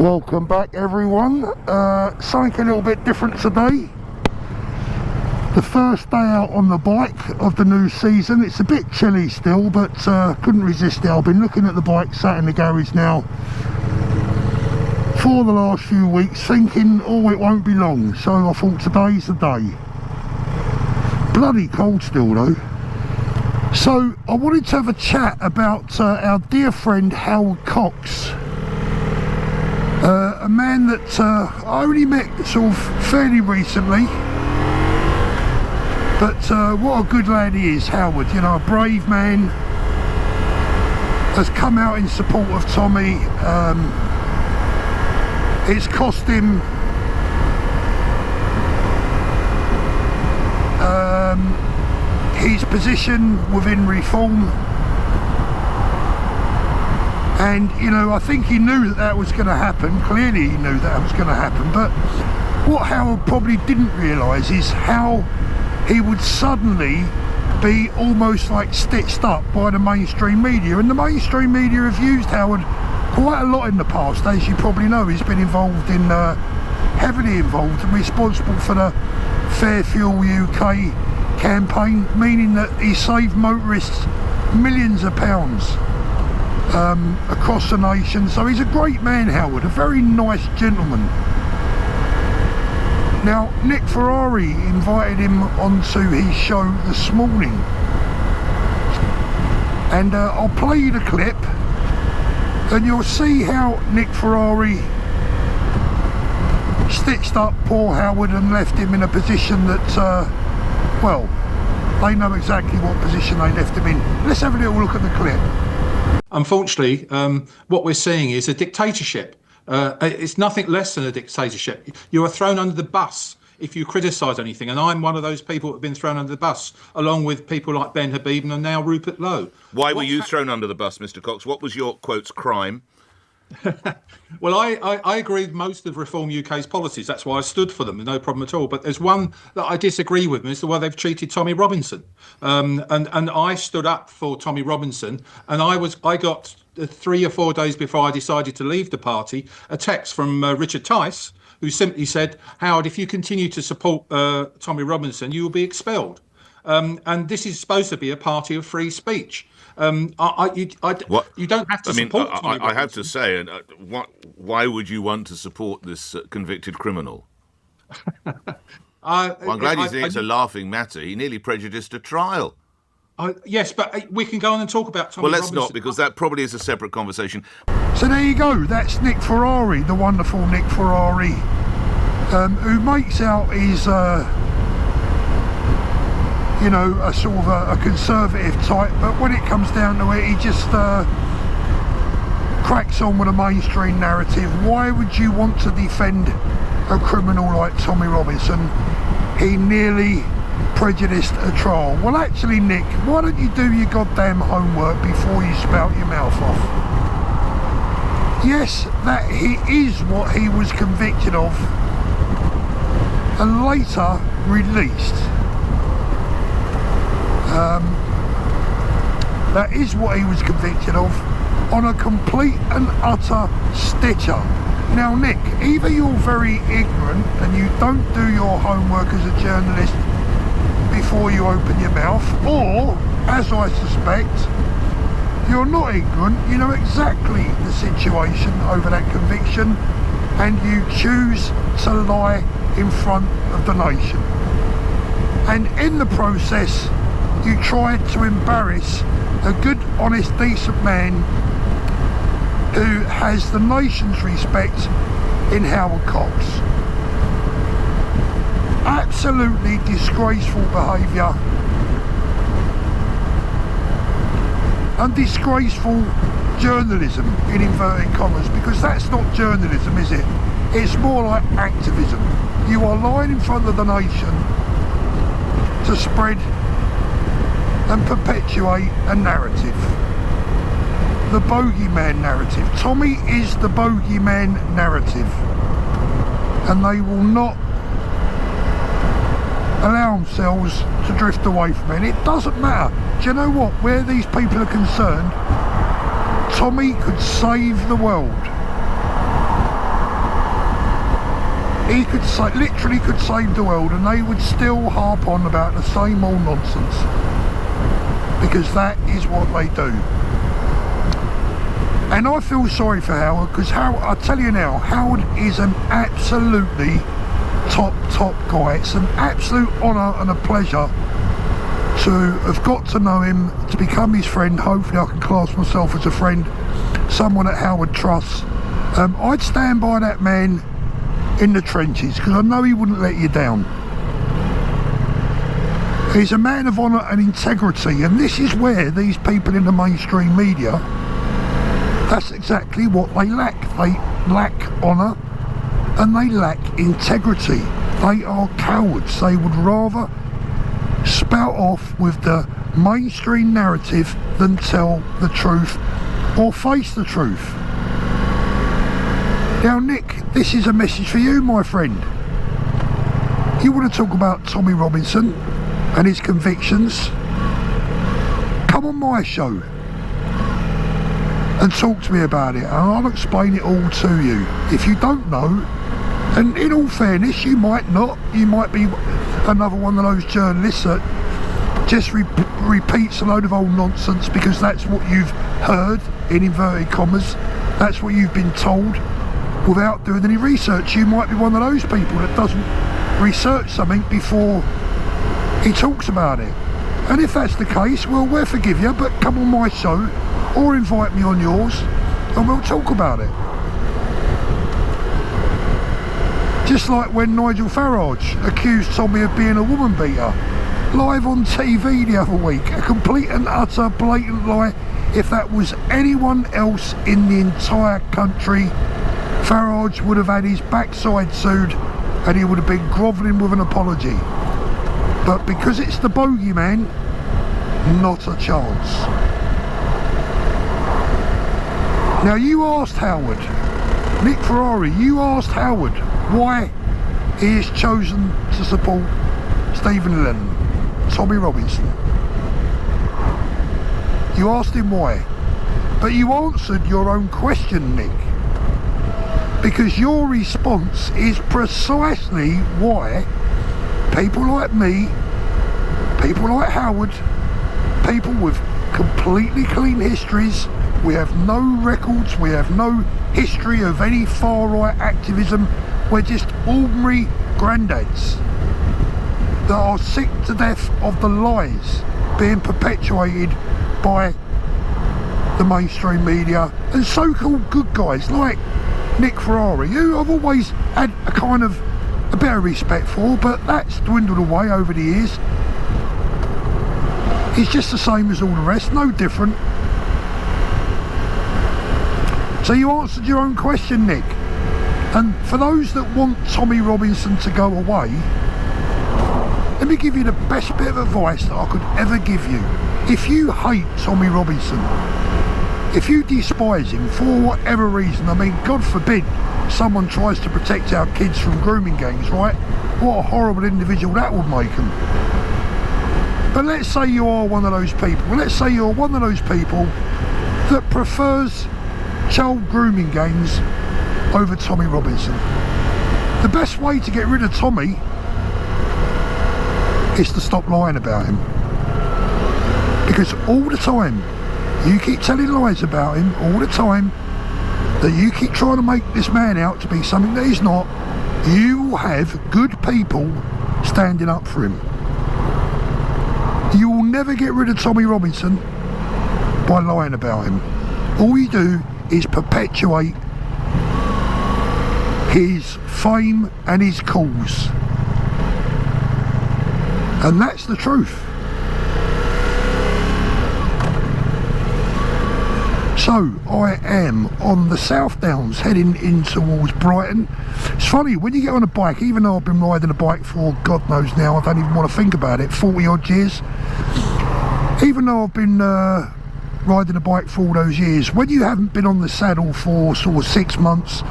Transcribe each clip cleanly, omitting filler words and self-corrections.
Welcome back everyone. Something a little bit different today. The first day out on the bike of the new season. It's a bit chilly still, but couldn't resist it. I've been looking at the bike sat in the garage now for the last few weeks, thinking, oh, it won't be long. So I thought today's the day. Bloody cold still though. So I wanted to have a chat about our dear friend Howard Cox. A man that I only met sort of fairly recently, but what a good lad he is, Howard. You know, a brave man, has come out in support of Tommy. It's cost him his position within reform. And, you know, I think he knew that that was going to happen. Clearly he knew that was going to happen. But what Howard probably didn't realise is how he would suddenly be almost like stitched up by the mainstream media. And the mainstream media have used Howard quite a lot in the past. As you probably know, he's been involved in, heavily involved and responsible for the Fair Fuel UK campaign, meaning that he saved motorists millions of pounds across the nation. So he's a great man, Howard, a very nice gentleman. Now Nick Ferrari invited him onto his show this morning, and I'll play you the clip and you'll see how Nick Ferrari stitched up poor Howard and left him in a position that well, they know exactly what position they left him in. Let's have a little look at the clip. Unfortunately, what we're seeing is a dictatorship. It's nothing less than a dictatorship. You are thrown under the bus if you criticise anything, and I'm one of those people that have been thrown under the bus, along with people like Ben Habib and now Rupert Lowe. Why were you thrown under the bus, Mr. Cox? What was your, quotes, crime? Well, I agree with most of Reform UK's policies. That's why I stood for them, no problem at all. But there's one that I disagree with, and it's the way they've treated Tommy Robinson. And I stood up for Tommy Robinson, and I got 3 or 4 days before I decided to leave the party a text from Richard Tice, who simply said, Howard, if you continue to support Tommy Robinson, you will be expelled. And this is supposed to be a party of free speech. You don't have to support Tommy Robinson. I have to say, why would you want to support this convicted criminal? I'm glad you think it's a laughing matter. He nearly prejudiced a trial. Yes, but we can go on and talk about Tommy Robinson. Well, let's not, because that probably is a separate conversation. So there you go, that's Nick Ferrari, the wonderful Nick Ferrari, who makes out he's you know, a sort of a conservative type, but when it comes down to it, he just cracks on with a mainstream narrative. Why would you want to defend a criminal like Tommy Robinson? He nearly prejudiced a trial. Well, actually, Nick, why don't you do your goddamn homework before you spout your mouth off? Yes, that he is what he was convicted of and later released. That is what he was convicted of, on a complete and utter stitch-up. Now, Nick, either you're very ignorant and you don't do your homework as a journalist before you open your mouth, or, as I suspect, you're not ignorant, you know exactly the situation over that conviction, and you choose to lie in front of the nation. And in the process, you tried to embarrass a good, honest, decent man who has the nation's respect in Howard Cox. Absolutely disgraceful behaviour and disgraceful journalism, in inverted commas, because that's not journalism, is it? It's more like activism. You are lying in front of the nation to spread and perpetuate a narrative. The Bogey Man narrative. Tommy is the Bogey Man narrative, and they will not allow themselves to drift away from it. It doesn't matter. Do you know what? Where these people are concerned, Tommy could save the world. he could literally could save the world, and they would still harp on about the same old nonsense, because that is what they do. And I feel sorry for Howard, because I tell you now, Howard is an absolutely top guy. It's an absolute honour and a pleasure to have got to know him, to become his friend. Hopefully I can class myself as a friend, someone that Howard trusts. I'd stand by that man in the trenches, because I know he wouldn't let you down. He's a man of honour and integrity, and this is where these people in the mainstream media, that's exactly what they lack. They lack honour and they lack integrity. They are cowards. They would rather spout off with the mainstream narrative than tell the truth or face the truth. Now Nick, this is a message for you, my friend. You want to talk about Tommy Robinson and his convictions? Come on my show and talk to me about it, and I'll explain it all to you. If you don't know, and in all fairness, you might not, you might be another one of those journalists that just repeats a load of old nonsense because that's what you've heard, in inverted commas, that's what you've been told, without doing any research. You might be one of those people that doesn't research something before he talks about it. And if that's the case, well, we'll forgive you, but come on my show or invite me on yours and we'll talk about it. Just like when Nigel Farage accused Tommy of being a woman beater live on TV the other week. A complete and utter blatant lie. If that was anyone else in the entire country, Farage would have had his backside sued and he would have been grovelling with an apology. But because it's the Bogey Man, not a chance. Now you asked Howard, Nick Ferrari, you asked Howard why he has chosen to support Stephen Lennon, Tommy Robinson. You asked him why, but you answered your own question, Nick, because your response is precisely why people like me, people like Howard, people with completely clean histories, we have no records, we have no history of any far-right activism, we're just ordinary granddads that are sick to death of the lies being perpetuated by the mainstream media and so-called good guys like Nick Ferrari, who I've always had a bit of respect for, but that's dwindled away over the years. He's just the same as all the rest, no different. So you answered your own question, Nick. And for those that want Tommy Robinson to go away, let me give you the best bit of advice that I could ever give you. If you hate Tommy Robinson, if you despise him for whatever reason, I mean, God forbid someone tries to protect our kids from grooming gangs, right? What a horrible individual that would make them. But let's say you are one of those people. Let's say you're one of those people that prefers child grooming gangs over Tommy Robinson. The best way to get rid of Tommy is to stop lying about him. Because all the time you keep telling lies about him, all the time that you keep trying to make this man out to be something that he's not, you will have good people standing up for him. You will never get rid of Tommy Robinson by lying about him. All you do is perpetuate his fame and his cause. And that's the truth. So I am on the South Downs heading in towards Brighton. It's funny, when you get on a bike, even though I've been riding a bike for God knows now, I don't even want to think about it, 40 odd years. Even though I've been riding a bike for all those years, when you haven't been on the saddle for sort of 6 months,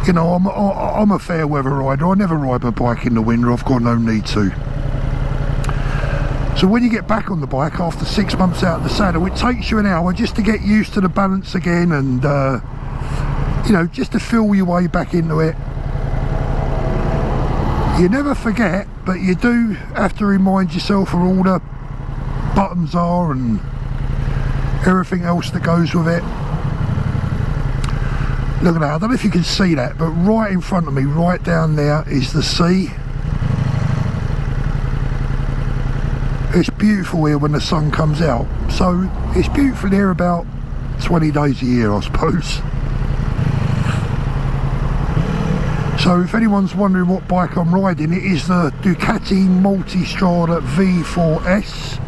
you know, I'm a fair weather rider. I never ride my bike in the winter, I've got no need to. So when you get back on the bike after 6 months out of the saddle, it takes you an hour just to get used to the balance again and, you know, just to feel your way back into it. You never forget, but you do have to remind yourself where all the buttons are and everything else that goes with it. Look at that, I don't know if you can see that, but right in front of me, right down there, is the sea. It's beautiful here when the sun comes out, so it's beautiful here about 20 days a year, I suppose. So if anyone's wondering what bike I'm riding, it is the Ducati Multistrada V4S.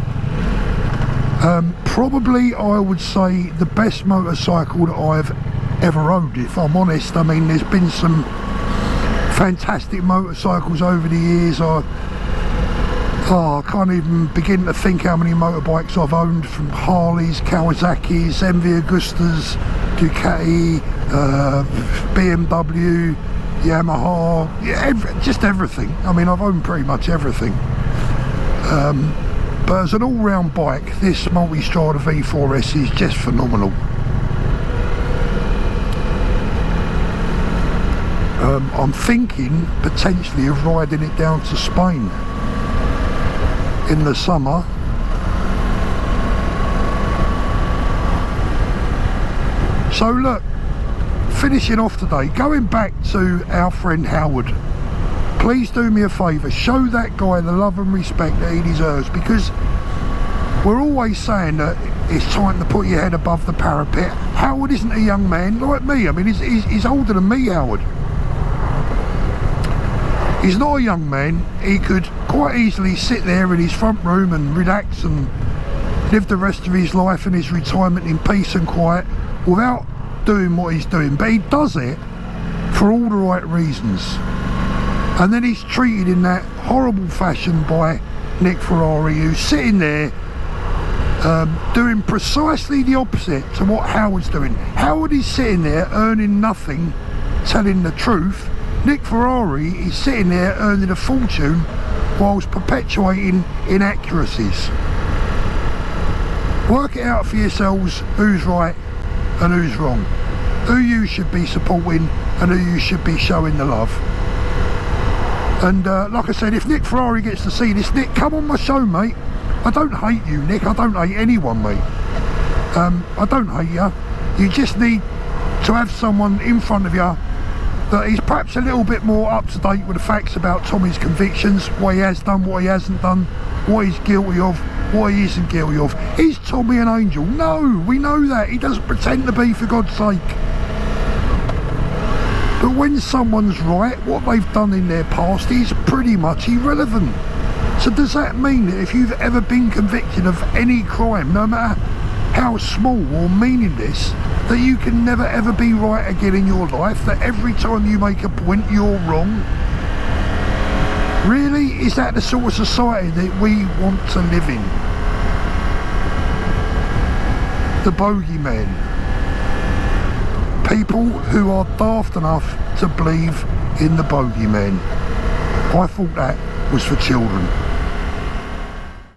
Probably, I would say, the best motorcycle that I've ever owned, if I'm honest. I mean, there's been some fantastic motorcycles over the years. I can't even begin to think how many motorbikes I've owned, from Harleys, Kawasaki's, MV Agustas, Ducati, BMW, Yamaha, just everything. I mean, I've owned pretty much everything. But as an all-round bike, this Multistrada V4S is just phenomenal. I'm thinking potentially of riding it down to Spain in the summer. So look, finishing off today, going back to our friend Howard, please do me a favour, show that guy the love and respect that he deserves, because we're always saying that it's time to put your head above the parapet. Howard isn't a young man like me. I mean, he's older than me, Howard. He's not a young man. He could quite easily sit there in his front room and relax and live the rest of his life and his retirement in peace and quiet without doing what he's doing, but he does it for all the right reasons. And then he's treated in that horrible fashion by Nick Ferrari, who's sitting there doing precisely the opposite to what Howard's doing. Howard is sitting there earning nothing, telling the truth. Nick Ferrari is sitting there earning a fortune whilst perpetuating inaccuracies. Work it out for yourselves who's right and who's wrong, who you should be supporting and who you should be showing the love. And like I said, if Nick Ferrari gets to see this, Nick, come on my show, mate. I don't hate you, Nick. I don't hate anyone, mate. I don't hate you. You just need to have someone in front of you that is perhaps a little bit more up to date with the facts about Tommy's convictions, what he has done, what he hasn't done, what he's guilty of, what he isn't guilty of. Is Tommy an angel? No, we know that. He doesn't pretend to be, for God's sake. But when someone's right, what they've done in their past is pretty much irrelevant. So does that mean that if you've ever been convicted of any crime, no matter how small or meaningless, that you can never ever be right again in your life, that every time you make a point you're wrong? Really? Is that the sort of society that we want to live in? The Bogey Man. People who are daft enough to believe in the Bogey Man. I thought that was for children.